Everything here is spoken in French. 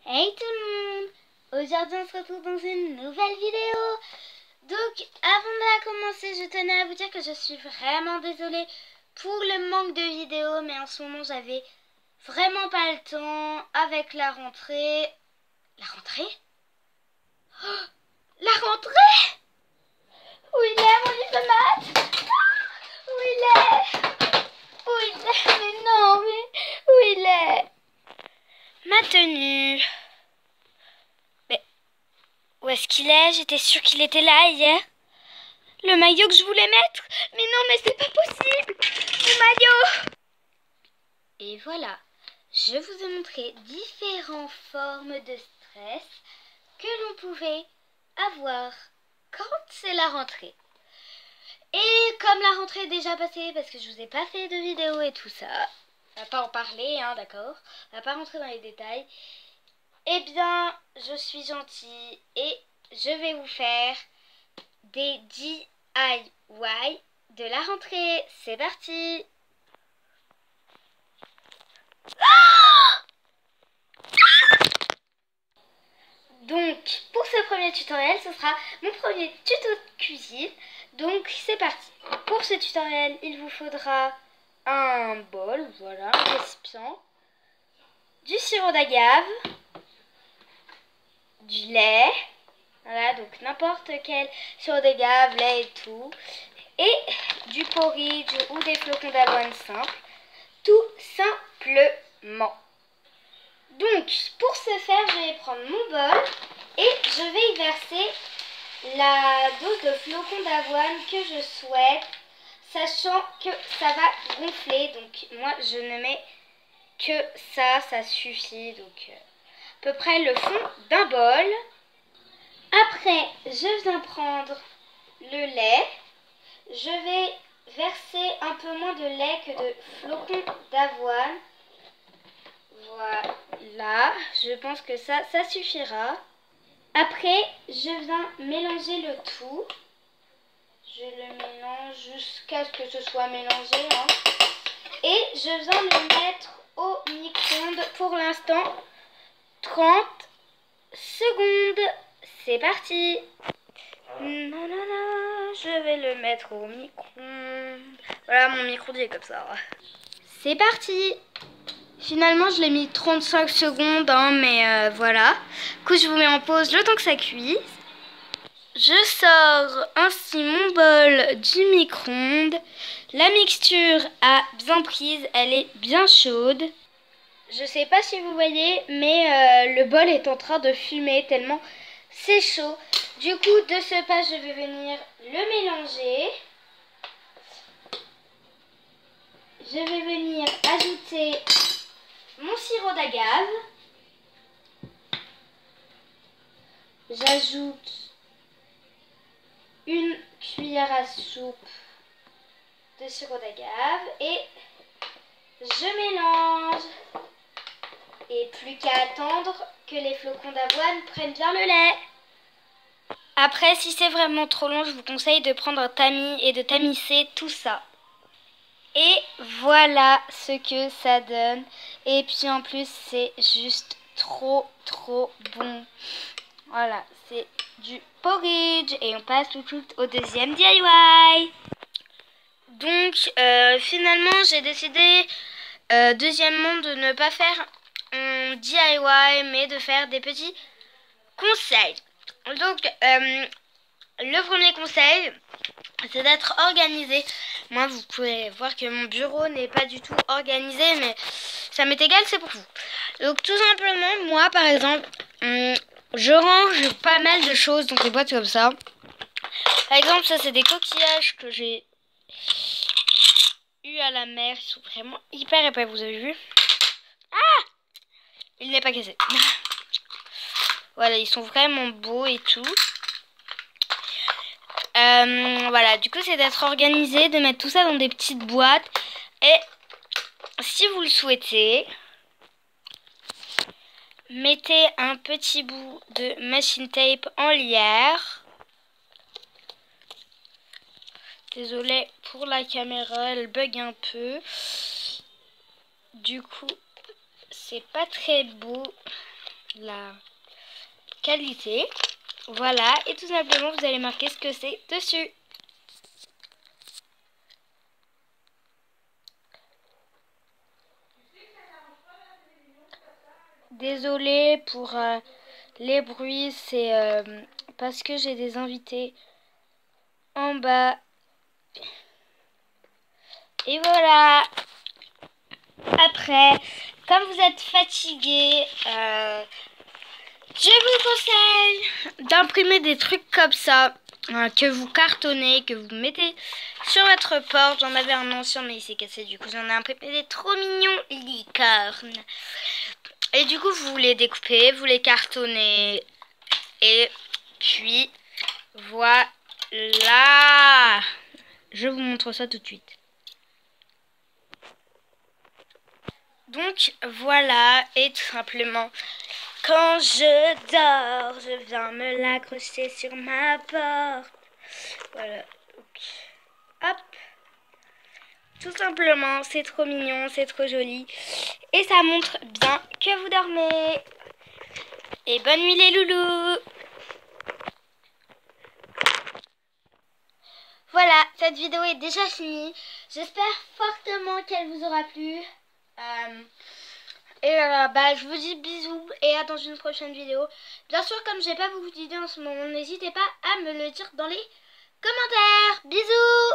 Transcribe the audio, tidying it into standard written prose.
Hey tout le monde! Aujourd'hui on se retrouve dans une nouvelle vidéo. Donc avant de la commencer, je tenais à vous dire que je suis vraiment désolée pour le manque de vidéos. Mais en ce moment j'avais vraiment pas le temps avec la rentrée. La rentrée? Oh, la rentrée? Où il est mon livre de maths? Où il est? Où il est? Mais non, mais où il est? Ma tenue. Où est-ce qu'il est? J'étais sûre qu'il était là hier. Le maillot que je voulais mettre. Mais non, mais c'est pas possible. Le maillot. Et voilà. Je vous ai montré différentes formes de stress que l'on pouvait avoir quand c'est la rentrée. Et comme la rentrée est déjà passée, parce que je vous ai pas fait de vidéo et tout ça, on va pas en parler, hein, d'accord? On va pas rentrer dans les détails. Eh bien, je suis gentille et je vais vous faire des DIY de la rentrée. C'est parti! Donc, pour ce premier tutoriel, ce sera mon premier tuto de cuisine. Donc, c'est parti. Pour ce tutoriel, il vous faudra un bol, voilà, un récipient, du sirop d'agave, du lait, voilà, donc n'importe quel sirop d'agave, lait et tout, et du porridge ou des flocons d'avoine simples, tout simplement. Donc, pour ce faire, je vais prendre mon bol et je vais y verser la dose de flocons d'avoine que je souhaite, sachant que ça va gonfler. Donc, moi, je ne mets que ça suffit. Donc, à peu près le fond d'un bol. Après, je viens prendre le lait. Je vais verser un peu moins de lait que de flocons d'avoine. Voilà, je pense que ça suffira. Après, je viens mélanger le tout. Je le mélange jusqu'à ce que ce soit mélangé, hein. Et je viens le mettre au micro-ondes pour l'instant 30 secondes. C'est parti. Je vais le mettre au micro-ondes. Voilà, mon micro-ondes est comme ça. C'est parti. Finalement, je l'ai mis 35 secondes, hein, mais voilà. Du coup, je vous mets en pause le temps que ça cuise. Je sors ainsi mon bol du micro-ondes. La mixture a bien prise, elle est bien chaude. Je sais pas si vous voyez, mais le bol est en train de fumer tellement c'est chaud. Du coup, de ce pas, je vais venir le mélanger. Je vais venir ajouter mon sirop d'agave. J'ajoute une cuillère à soupe de sirop d'agave et je mélange. Et plus qu'à attendre que les flocons d'avoine prennent bien le lait. Après, si c'est vraiment trop long, je vous conseille de prendre un tamis et de tamiser tout ça. Et voilà ce que ça donne. Et puis en plus, c'est juste trop bon. Voilà, c'est du porridge. Et on passe tout de suite au deuxième DIY. Donc, finalement, j'ai décidé, deuxièmement, de ne pas faire un DIY, mais de faire des petits conseils. Donc, le premier conseil, c'est d'être organisé. Moi, vous pouvez voir que mon bureau n'est pas du tout organisé, mais ça m'est égal, c'est pour vous. Donc, tout simplement, moi, par exemple, je range pas mal de choses dans des boîtes comme ça. Par exemple, ça, c'est des coquillages que j'ai eu à la mer. Ils sont vraiment hyper épais, vous avez vu? Ah! Il n'est pas cassé. Voilà, ils sont vraiment beaux et tout. Voilà, du coup, c'est d'être organisé, de mettre tout ça dans des petites boîtes. Et si vous le souhaitez, mettez un petit bout de machine tape en lierre. Désolée pour la caméra, elle bug un peu. Du coup, c'est pas très beau. la qualité. Voilà, et tout simplement vous allez marquer ce que c'est dessus. Désolée pour les bruits, c'est parce que j'ai des invités en bas. Et voilà. Après, comme vous êtes fatigué, je vous conseille d'imprimer des trucs comme ça, que vous cartonnez, que vous mettez sur votre porte. J'en avais un ancien mais il s'est cassé, du coup j'en ai imprimé des trop mignons licornes. Et du coup vous les découpez, vous les cartonnez et puis voilà. Je vous montre ça tout de suite. Donc voilà, et tout simplement, quand je dors, je viens me l'accrocher sur ma porte. Voilà, donc, hop. Tout simplement, c'est trop mignon, c'est trop joli. Et ça montre bien que vous dormez. Et bonne nuit les loulous. Voilà, cette vidéo est déjà finie. J'espère fortement qu'elle vous aura plu. Je vous dis bisous et à dans une prochaine vidéo. Bien sûr, comme j'ai pas beaucoup d'idées en ce moment, n'hésitez pas à me le dire dans les commentaires. Bisous!